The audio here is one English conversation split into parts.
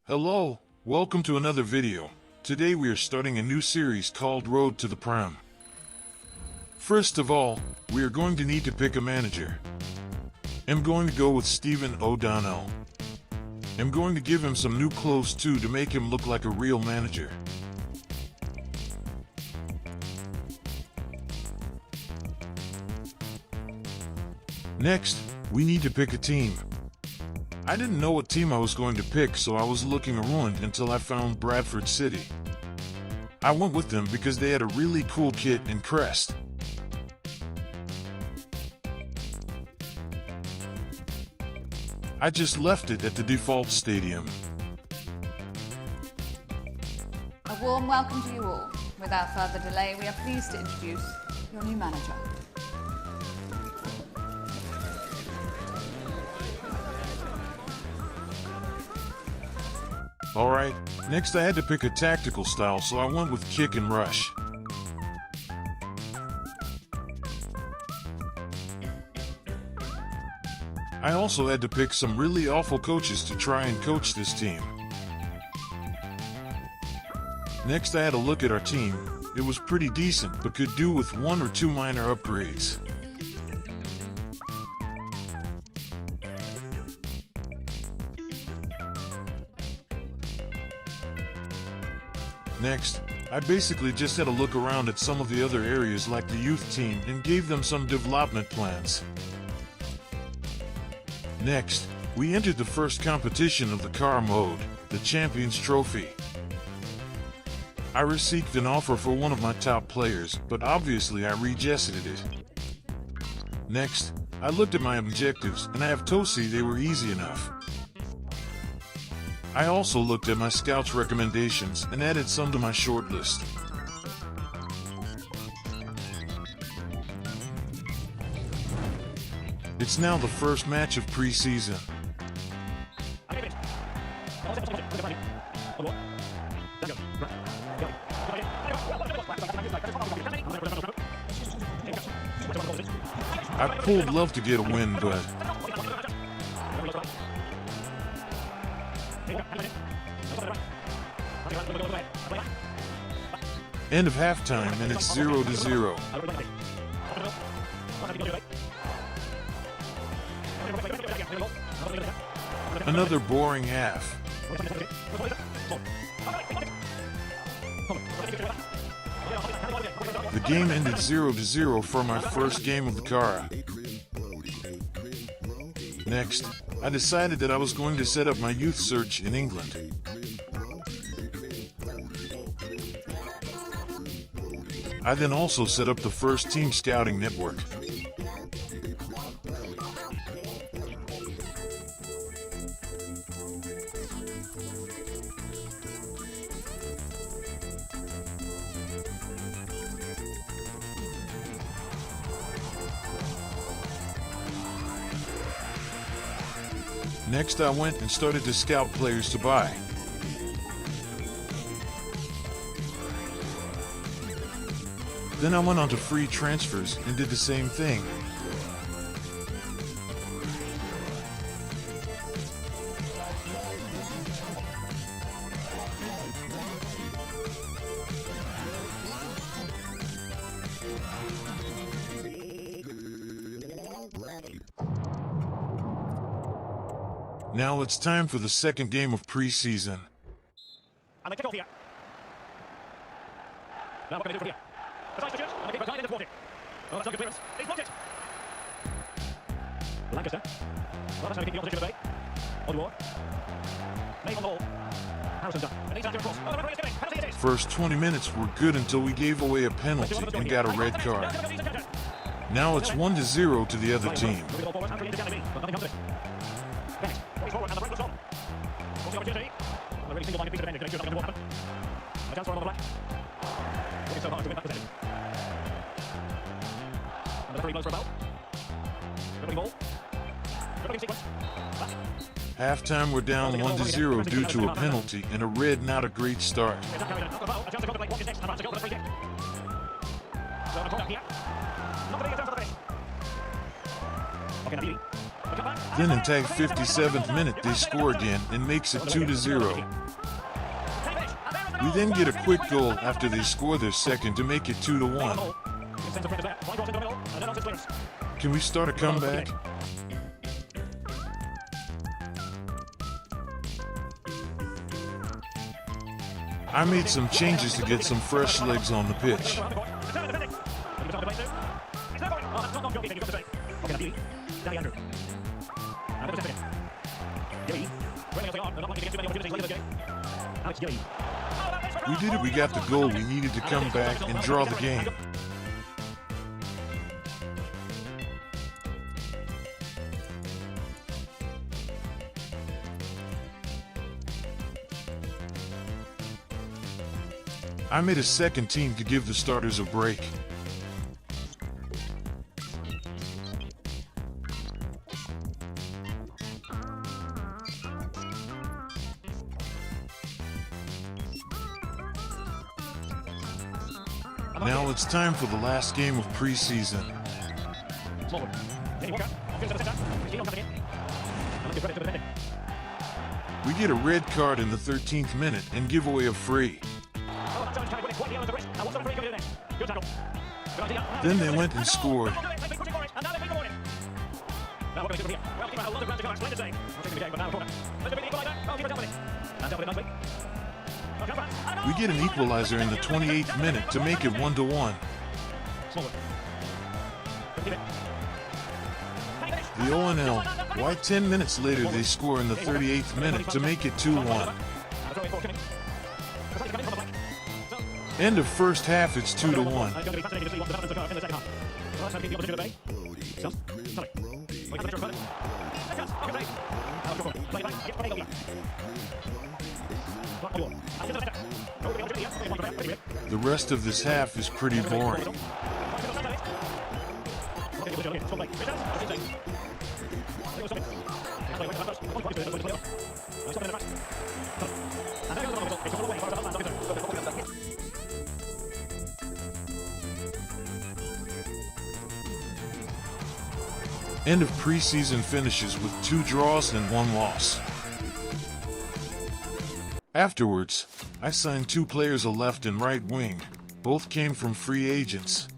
Hello, welcome to another video. Today we are starting a new series called Road to the PREM. First of all, we are going to need to pick a manager. I'm going to go with Stephen O'Donnell. I'm going to give him some new clothes too to make him look like a real manager. Next, we need to pick a team. I didn't know what team I was going to pick, so I was looking around until I found Bradford City. I went with them because they had a really cool kit and crest. I just left it at the default stadium. A warm welcome to you all. Without further delay, we are pleased to introduce your new manager. Alright, next I had to pick a tactical style, so I went with kick and rush. I also had to pick some really awful coaches to try and coach this team. Next I had a look at our team. It was pretty decent, but could do with one or two minor upgrades. Next, I basically just had a look around at some of the other areas like the youth team and gave them some development plans. Next, we entered the first competition of the car mode, the Champions Trophy. I received an offer for one of my top players, but obviously I rejected it. Next, I looked at my objectives and I have to see they were easy enough. I also looked at my scouts' recommendations and added some to my shortlist. It's now the first match of pre-season. I pulled love to get a win, but end of halftime and it's 0-0. Another boring half. The game ended 0-0 for my first game of the Cara. Next, I decided that I was going to set up my youth search in England. I then also set up the first team scouting network. Next, I went and started to scout players to buy. Then I went on to free transfers and did the same thing. Now it's time for the second game of pre-season. And they kick off here. Now what can they do from here? The size to shoot, and the keeper tied in the thwart it. Oh, that's not good clearance. He's blocked it. Lancaster. Well, that's how he keep the opposition at bay. On the wall. Made on the ball. Harrison's done. And he's after a cross. Oh, the referee is giving. Penalty it is. First 20 minutes were good until we gave away a penalty and got a red card. Now it's 1-0 to the other team. He's forward and the break looks on. What's the opportunity? A really single-minded piece of defending. Going to shoot, nothing will happen. A chance for another black. Looking so hard to win back position. And the referee blows for a foul. Dribbling ball. Dribbling sequence. Halftime we're down 1-0 due to a penalty and a red, not a great start. A chance to contemplate what is next. And that's a goal for the free kick. So a corner here. Not going to be a chance for the finish. Okay, now Beauty. The cut back. Then in tag 57th minute they score again and makes it 2-0. We then get a quick goal after they score their second to make it 2-1. Can we start a comeback? I made some changes to get some fresh legs on the pitch. We did it, we got the goal we needed to come back and draw the game. I made a second team to give the starters a break. Now it's time for the last game of preseason. We get a red card in the 13th minute and give away a free. Then they went and scored. We get an equalizer in the 28th minute to make it 1-1. The O&L, why 10 minutes later they score in the 38th minute to make it 2-1. End of first half, it's 2-1. The rest of this half is pretty boring. End of preseason finishes with 2 draws and 1 loss. Afterwards, I signed 2 players, a left and right wing. Both came from free agents.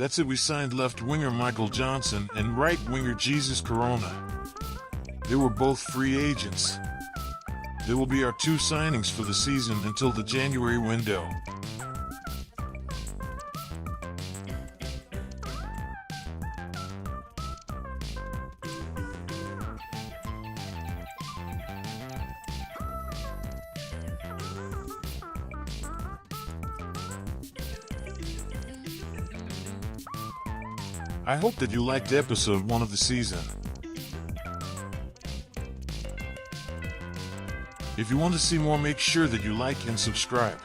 That's it, we signed left winger Michael Johnson and right winger Jesus Corona. They were both free agents. They will be our 2 signings for the season until the January window. I hope that you liked episode 1 of the season. If you want to see more, make sure that you like and subscribe.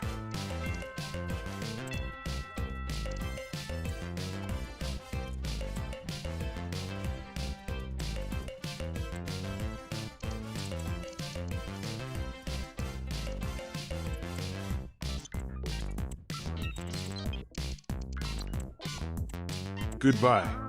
Goodbye.